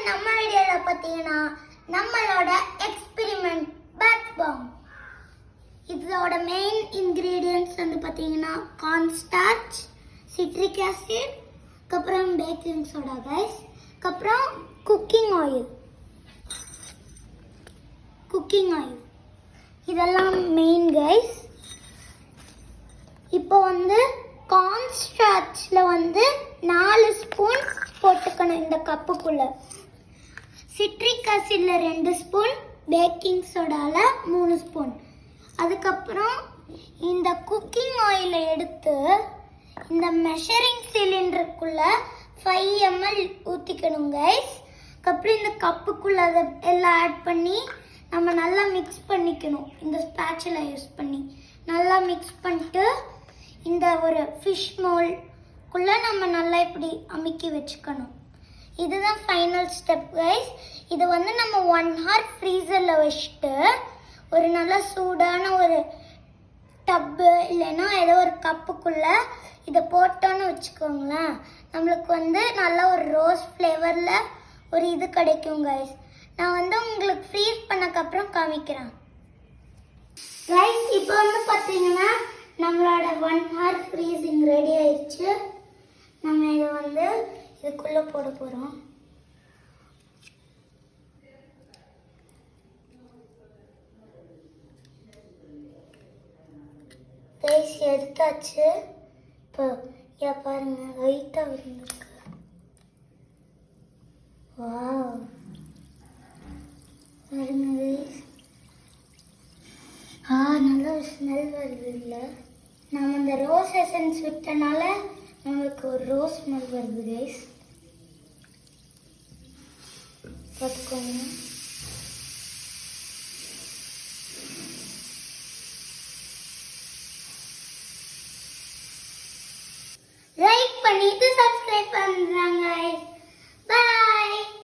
நம்ம வீடியோல பார்த்தீங்கன்னா நம்மளோட எக்ஸ்பெரிமெண்ட் பேட்ச் பாம். இதோட மெயின் இன்கிரீடியன்ட்ஸ் வந்து பார்த்தீங்கன்னா கார்ன் ஸ்டார்ச், சிட்ரிக் ஆசிட், அப்புறம் பேக்கிங் சோடா கைஸ், அப்புறம் குக்கிங் ஆயில் இதெல்லாம் மெயின் கைஸ். இப்போ வந்து கார்ன் ஸ்டார்ச்ல வந்து 4 ஸ்பூன் போட்டுக்கணும் இந்த கப்புக்குள்ள. சிட்ரிக் ஆசிட்ல 2 ஸ்பூன், பேக்கிங் சோடால 3 ஸ்பூன். அதுக்கப்புறம் இந்த குக்கிங் ஆயிலை எடுத்து இந்த மெஷரிங் சிலிண்டருக்குள்ள 5 ml ஊற்றிக்கணும் கைஸ். அதுக்கப்புறம் இந்த கப்புக்குள்ள அதை எல்லாம் ஆட் பண்ணி நம்ம நல்லா மிக்ஸ் பண்ணிக்கணும். இந்த ஸ்பேச்சுலா யூஸ் பண்ணி நல்லா மிக்ஸ் பண்ணிட்டு இந்த ஒரு ஃபிஷ் மோல்டுக்குள்ள நம்ம நல்லா இப்படி அமுக்கி வச்சுக்கணும். இதுதான் ஃபைனல் ஸ்டெப் கைஸ். இது வந்து நம்ம 1 hour ஃப்ரீசரில் வச்சுட்டு ஒரு நல்லா சூடான ஒரு டப்பு இல்லைன்னா ஏதோ ஒரு கப்புக்குள்ள இதை போட்டோன்னு வச்சுக்கோங்களேன், நம்மளுக்கு வந்து நல்லா ஒரு ரோஸ் ஃப்ளேவரில் ஒரு இது கிடைக்கும் கைஸ். நான் வந்து உங்களுக்கு ஃப்ரீஸ் பண்ணக்கப்புறம் காமிக்கிறேன் கைஸ். இப்போ வந்து பார்த்தீங்கன்னா நம்மளோட 1 hour ஃப்ரீசிங் ரெடி ஆயிடுச்சு. நம்ம இதை வந்து இதுக்குள்ளே போட போகிறோம். கைஸ் எடுத்தாச்சு. இப்போ பாருங்க லைட்டாக வந்துருக்கு. வாவ், பாருங்க கைஸ். நல்ல ஒரு ஸ்மெல் வருது. இல்லை நம்ம இந்த ரோஸ் எசன்ஸ் விட்டனால நம்மளுக்கு ஒரு ரோஸ் ஸ்மெல் வருது கைஸ். பார்த்துக்கோங்க. லைக் பண்ணிட்டு சப்ஸ்கிரைப் பண்ணுறாங்க. பாய்.